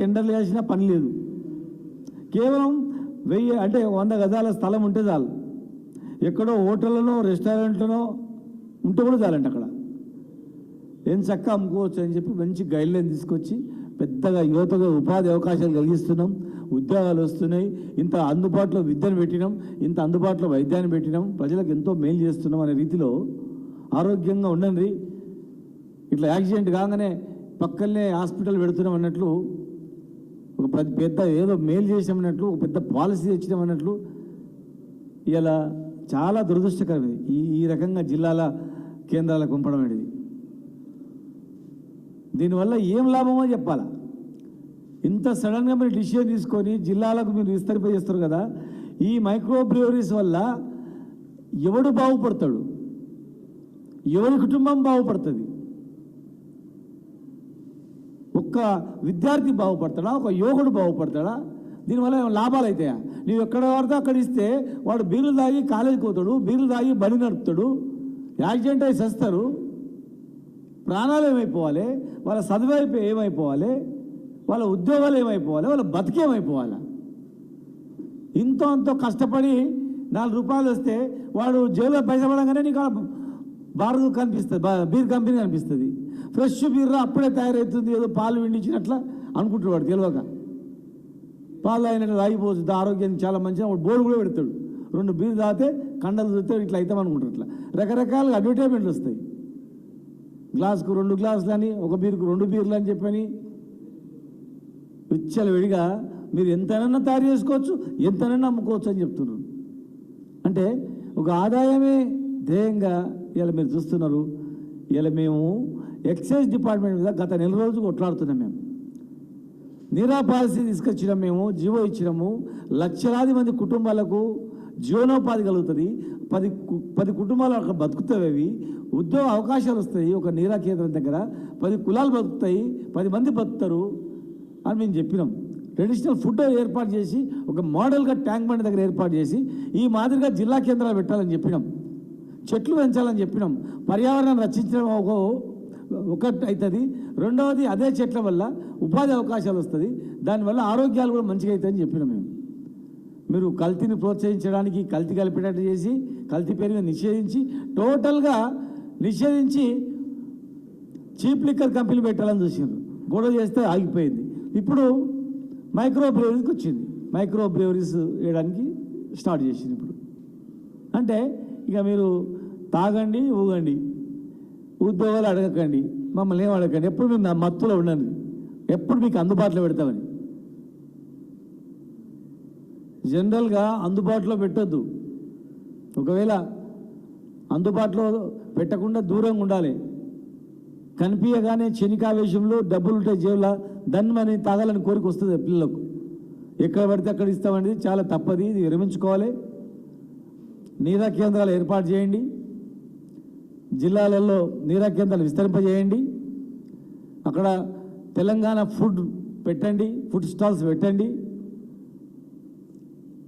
టెండర్లు వేసినా పని లేదు. కేవలం 1000 అంటే 100 గజాల స్థలం ఉంటే చాలు. ఎక్కడో హోటళ్ళనో రెస్టారెంట్లనో ఉంటే కూడా చాలండి. అక్కడ ఏం చక్కగా అమ్ముకోవచ్చు అని చెప్పి మంచి గైడ్లైన్ తీసుకొచ్చి పెద్దగా యువతగా ఉపాధి అవకాశాలు కలిగిస్తున్నాం. ఉద్యోగాలు వస్తున్నాయి. ఇంత అందుబాటులో విద్యను పెట్టినాం, ఇంత అందుబాటులో వైద్యాన్ని పెట్టినాం, ప్రజలకు ఎంతో మేలు చేస్తున్నాం అనే రీతిలో ఆరోగ్యంగా ఉండండి. ఇట్లా యాక్సిడెంట్ కాగానే పక్కనే హాస్పిటల్ పెడుతున్నాం అన్నట్లు, ఒక పెద్ద ఏదో మేలు చేసామన్నట్లు, ఒక పెద్ద పాలసీ తెచ్చినామన్నట్లు ఇలా చాలా దురదృష్టకరం ఇది. ఈ రకంగా జిల్లాల కేంద్రాలకు పంపడం అనేది దీనివల్ల ఏం లాభమో చెప్పాలా. ఇంత సడన్గా మీరు డిసిషన్ తీసుకొని జిల్లాలకు మీరు విస్తరింపజేస్తారు కదా. ఈ మైక్రో బ్రూవరీస్ వల్ల ఎవడు బాగుపడతాడు, ఎవరి కుటుంబం బాగుపడుతుంది? ఒక్క విద్యార్థి బాగుపడతాడా, ఒక యువకుడు బాగుపడతాడా? దీనివల్ల లాభాలు అవుతాయా? నీవు ఎక్కడ పడితే అక్కడ ఇస్తే వాడు బీర్లు తాగి కాలేజీకి పోతాడు, బీర్లు తాగి బలి నడుపుతాడు, యాక్సిడెంట్ అయి చేస్తారు. ప్రాణాలు ఏమైపోవాలి, వాళ్ళ చదువు ఏమైపోవాలి, వాళ్ళ ఉద్యోగాలు ఏమైపోవాలి, వాళ్ళ బతికేమైపోవాలి? ఇంతో అంతో కష్టపడి 4 రూపాయలు వస్తే వాడు జైల్లో పైసపడంగానే నీకు బార్ కనిపిస్తుంది, బీర్ కంపెనీ కనిపిస్తుంది. ఫ్రెష్ బీర్ అప్పుడే తయారవుతుంది, ఏదో పాలు విండించినట్ల అనుకుంటాడు వాడు తెలియక. పాలు అయినట్లు తాగిపోతుంది, ఆరోగ్యానికి చాలా మంచిగా. వాడు బోర్డు కూడా పెడతాడు, 2 బీర్ తాగితే కండలు చూస్తే ఇట్లా అవుతామనుకుంటారు. ఇట్లా రకరకాలుగా అడ్వర్టైజ్మెంట్లు వస్తాయి. గ్లాసుకు 2 గ్లాసులు అని, ఒక బీరుకు 2 బీర్లు అని చెప్పని విచ్చలవిడిగా మీరు ఎంతనన్నా తయారు చేసుకోవచ్చు, ఎంతనన్నా అమ్ముకోవచ్చు అని చెప్తున్నారు. అంటే ఒక ఆదాయమే ధ్యేయంగా ఇలా మీరు చూస్తున్నారు. ఇలా మేము ఎక్సైజ్ డిపార్ట్మెంట్ మీద గత నెల రోజులు కొట్లాడుతున్నాం. మేము నీరా పాలసీ తీసుకొచ్చినాం, మేము జీవో ఇచ్చినాము. లక్షలాది మంది కుటుంబాలకు జీవనోపాధి కలుగుతుంది. 10 కుటుంబాలు అక్కడ బతుకుతాయి, ఉద్యోగ అవకాశాలు వస్తాయి. ఒక నీరా కేంద్రం దగ్గర 10 కులాలు బతుకుతాయి, 10 మంది బతుకుతారు అని మేము చెప్పినాం. ట్రెడిషనల్ ఫుడ్ ఏర్పాటు చేసి ఒక మోడల్గా ట్యాంక్ బండ్ దగ్గర ఏర్పాటు చేసి ఈ మాదిరిగా జిల్లా కేంద్రాలు పెట్టాలని చెప్పినాం. చెట్లు పెంచాలని చెప్పినాం. పర్యావరణాన్ని రక్షించడం ఒకటి అవుతుంది. రెండవది అదే చెట్ల వల్ల ఉపాధి అవకాశాలు వస్తుంది, దానివల్ల ఆరోగ్యాలు కూడా మంచిగా అవుతాయని చెప్పినాం మేము. మీరు కల్తీని ప్రోత్సహించడానికి కల్తీ కలిపేటట్టు చేసి కల్తీ పేరుగా నిషేధించి, టోటల్గా నిషేధించి చీప్ లిక్కర్ కంపెనీ పెట్టాలని చూసినారు. గొడవ చేస్తే ఆగిపోయింది. ఇప్పుడు మైక్రో బ్రూవరీస్కి వచ్చింది. మైక్రో బ్రూవరీస్ వేయడానికి స్టార్ట్ చేసింది ఇప్పుడు. అంటే ఇక మీరు తాగండి, ఊగండి, ఉద్యోగాలు అడగకండి, మమ్మల్ని ఏం అడగండి, ఎప్పుడు మీరు నా మత్తులో ఉండండి, ఎప్పుడు మీకు అందుబాటులో పెడతామని. జనరల్గా అందుబాటులో పెట్టొద్దు. ఒకవేళ అందుబాటులో పెట్టకుండా దూరంగా ఉండాలి. కనిపించగానే క్షణికావేశంలో డబ్బులు ఉంటే జేబులా దాన్ని తాగాలని కోరిక వస్తుంది పిల్లలకు. ఎక్కడ పడితే అక్కడ ఇస్తామనేది చాలా తప్పది. ఇది విరమించుకోవాలి. నీరా కేంద్రాలు ఏర్పాటు చేయండి, జిల్లాలలో నీరా కేంద్రాలు విస్తరింపజేయండి. అక్కడ తెలంగాణ ఫుడ్ పెట్టండి, ఫుడ్ స్టాల్స్ పెట్టండి.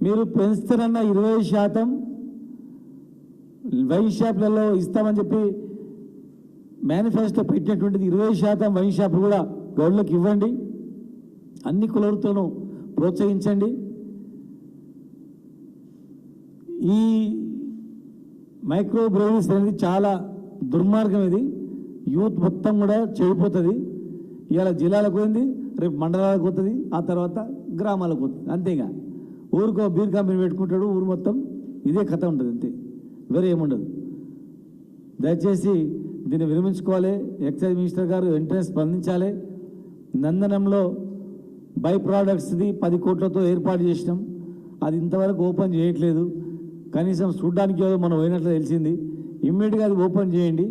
మీరు పెంచుతారన్న 20% వైన్ షాపులలో ఇస్తామని చెప్పి మేనిఫెస్టో పెట్టినటువంటిది 20% వైన్ షాపులు కూడా గౌడ్లకు ఇవ్వండి. అన్ని కులవృత్తులను ప్రోత్సహించండి. ఈ మైక్రో బ్రూవరీస్ అనేది చాలా దుర్మార్గం. ఇది యూత్ మొత్తం కూడా చెడిపోతుంది. ఇవాళ జిల్లాలకు పోయింది, రేపు మండలాలకు పోతుంది, ఆ తర్వాత గ్రామాలకు పోతుంది. అంతేగా ఊరికో బీర్ కంపెనీ పెట్టుకుంటాడు, ఊరు మొత్తం ఇదే కథ ఉంటుంది, అంతే, వేరే ఏముండదు. దయచేసి దీన్ని విరమించుకోవాలి. ఎక్సైజ్ మినిస్టర్ గారు వెంటనే స్పందించాలి. నందనంలో బై ప్రోడక్ట్స్ది 10 కోట్లతో ఏర్పాటు చేసినాం, అది ఇంతవరకు ఓపెన్ చేయట్లేదు. కనీసం చూడ్డానికి ఏదో మనం పోయినట్లు తెలిసింది. ఇమ్మీడియట్గా అది ఓపెన్ చేయండి.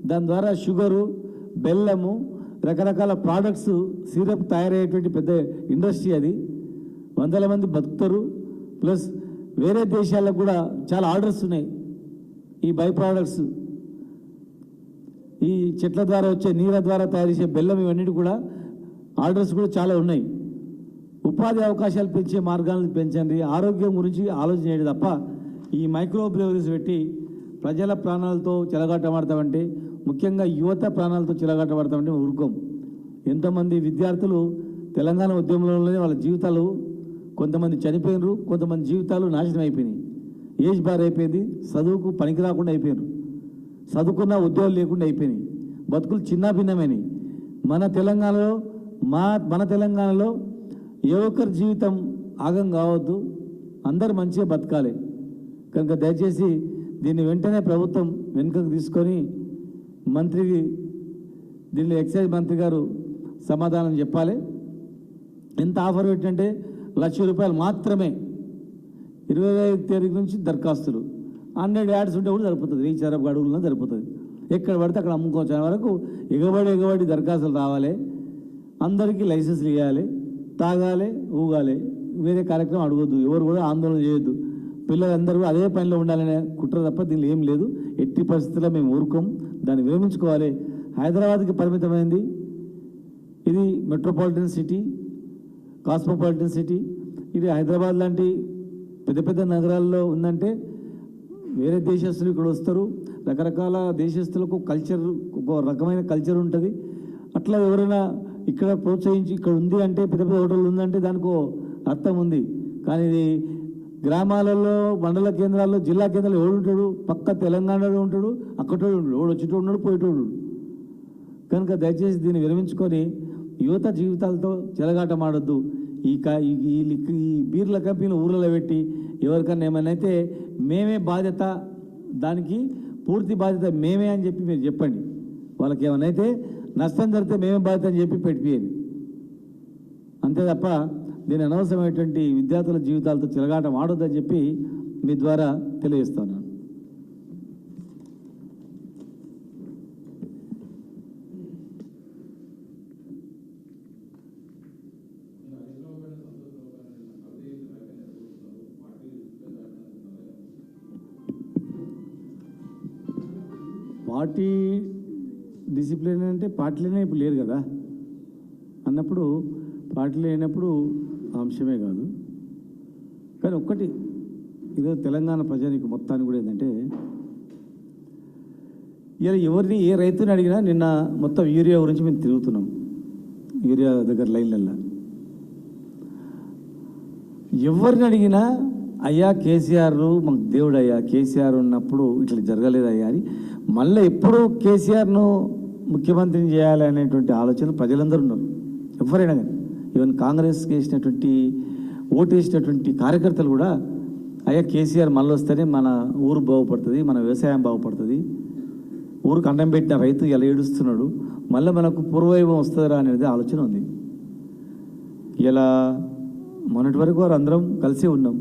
దాని ద్వారా షుగరు, బెల్లము, రకరకాల ప్రోడక్ట్స్, సిరప్ తయారయ్యేటువంటి పెద్ద ఇండస్ట్రీ అది. 100 మంది బతుకుతారు. ప్లస్ వేరే దేశాలకు కూడా చాలా ఆర్డర్స్ ఉన్నాయి. ఈ బై ప్రోడక్ట్స్, ఈ చెట్ల ద్వారా వచ్చే నీళ్ళ ద్వారా తయారు చేసే బెల్లం, ఇవన్నిటి కూడా ఆర్డర్స్ కూడా చాలా ఉన్నాయి. ఉపాధి అవకాశాలు పెంచే మార్గాలను పెంచండి. ఆరోగ్యం గురించి ఆలోచన చేయడం తప్ప ఈ మైక్రో బ్రూవరీస్ పెట్టి ప్రజల ప్రాణాలతో చెలగాటమాడతామంటే, ముఖ్యంగా యువత ప్రాణాలతో చెలగాటమాడతామంటే ఊరుకోం. ఎంతోమంది విద్యార్థులు తెలంగాణ ఉద్యమంలోనే వాళ్ళ జీవితాలు కొంతమంది చనిపోయినారు, కొంతమంది జీవితాలు నాశనం అయిపోయినాయి. ఏజ్ బార్ అయిపోయింది, చదువుకు పనికి రాకుండా అయిపోయినారు, చదువుకున్న ఉద్యోగాలు లేకుండా అయిపోయినాయి, బతుకులు చిన్న భిన్నమైనవి. మన తెలంగాణలో ఏ ఒక్కరి జీవితం ఆగం కావద్దు, అందరు మంచిగా బతకాలి. కనుక దయచేసి దీన్ని వెంటనే ప్రభుత్వం వెనుకకు తీసుకొని దీనిలో ఎక్సైజ్ మంత్రి గారు సమాధానం చెప్పాలి. ఎంత ఆఫర్ పెట్టంటే ₹1,00,000 మాత్రమే. 25 తారీఖు నుంచి దరఖాస్తులు 100 యాడ్స్ ఉంటే కూడా సరిపోతుంది, 1000 చదరపు అడుగులన్నా సరిపోతుంది. ఎక్కడ పడితే అక్కడ అమ్ముకోవచ్చు. అనే వరకు ఎగబడి దరఖాస్తులు రావాలి, అందరికీ లైసెన్స్లు ఇవ్వాలి, తాగాలి, ఊగాలి, వేరే కార్యక్రమం అడగొద్దు, ఎవరు కూడా ఆందోళన చేయొద్దు. పిల్లలందరూ అదే పనిలో ఉండాలనే కుట్ర తప్ప దీనిలో ఏం లేదు. ఎట్టి పరిస్థితుల్లో మేము ఊరుకోం, దాన్ని విరమించుకోవాలి. హైదరాబాద్కి పరిమితమైంది, ఇది మెట్రోపాలిటన్ సిటీ, కాస్మోపాలిటన్ సిటీ. ఇది హైదరాబాద్ లాంటి పెద్ద పెద్ద నగరాల్లో ఉందంటే వేరే దేశస్తులు ఇక్కడ వస్తారు. రకరకాల దేశస్తులకు ఒక రకమైన కల్చర్ ఉంటుంది. అట్లా ఎవరైనా ఇక్కడ ప్రోత్సహించి ఇక్కడ ఉంది అంటే, పెద్ద పెద్ద హోటల్ ఉందంటే దానికో అర్థం ఉంది. కానీ ఇది గ్రామాలలో, మండల కేంద్రాల్లో, జిల్లా కేంద్రాల్లో ఎవడు ఉంటాడు? పక్క తెలంగాణలో ఉంటాడు, అక్కడోడు ఉంటాడు, ఎవడు వచ్చేటోడు ఉన్నాడు, పోయేటోడు. కనుక దయచేసి దీన్ని విరమించుకొని యువత జీవితాలతో చెలగాటమాడొద్దు. ఈ బీర్ల కంపెనీలు ఊర్లలో పెట్టి ఎవరికన్నా ఏమైనా అయితే మేమే బాధ్యత, దానికి పూర్తి బాధ్యత మేమే అని చెప్పి మీరు చెప్పండి. వాళ్ళకి ఏమైనా అయితే నష్టం జరిగితే మేమే బాధ్యత అని చెప్పి పెట్టిపోయేది. అంతే తప్ప దీని అనవసరమైనటువంటి విద్యార్థుల జీవితాలతో చెలగాటం ఆడొద్దని చెప్పి మీ ద్వారా తెలియజేస్తున్నాను. పార్టీ డిసిప్లిన్ అంటే పార్టీలోనే ఇప్పుడు లేరు కదా అన్నప్పుడు, పార్టీలో అయినప్పుడు అంశమే కాదు. కానీ ఒక్కటి ఇదో తెలంగాణ ప్రజానికి మొత్తానికి కూడా ఏంటంటే, ఇలా ఎవరిని ఏ రైతుని అడిగినా, నిన్న మొత్తం యూరియా గురించి మేము తిరుగుతున్నాం, యూరియా దగ్గర లైన్లల్లో ఎవరిని అడిగినా అయ్యా కేసీఆర్ మాకు దేవుడు, అయ్యా కేసీఆర్ ఉన్నప్పుడు ఇట్లా జరగలేదయ్యా అని, మళ్ళీ ఎప్పుడూ కేసీఆర్ను ముఖ్యమంత్రిని చేయాలి అనేటువంటి ఆలోచన ప్రజలందరూ ఉన్నారు. ఎవరైనా కానీ, ఈవెన్ కాంగ్రెస్కి వేసినటువంటి ఓటు వేసినటువంటి కార్యకర్తలు కూడా అయ్యా కేసీఆర్ మళ్ళీ వస్తేనే మన ఊరు బాగుపడుతుంది, మన వ్యవసాయం బాగుపడుతుంది, ఊరికి అన్నం పెట్టిన రైతు ఎలా ఏడుస్తున్నాడు, మళ్ళీ మనకు పూర్వవైభవం వస్తుందా అనేది ఆలోచన ఉంది. ఇలా మొన్నటి వరకు వారు అందరం కలిసి ఉన్నాం.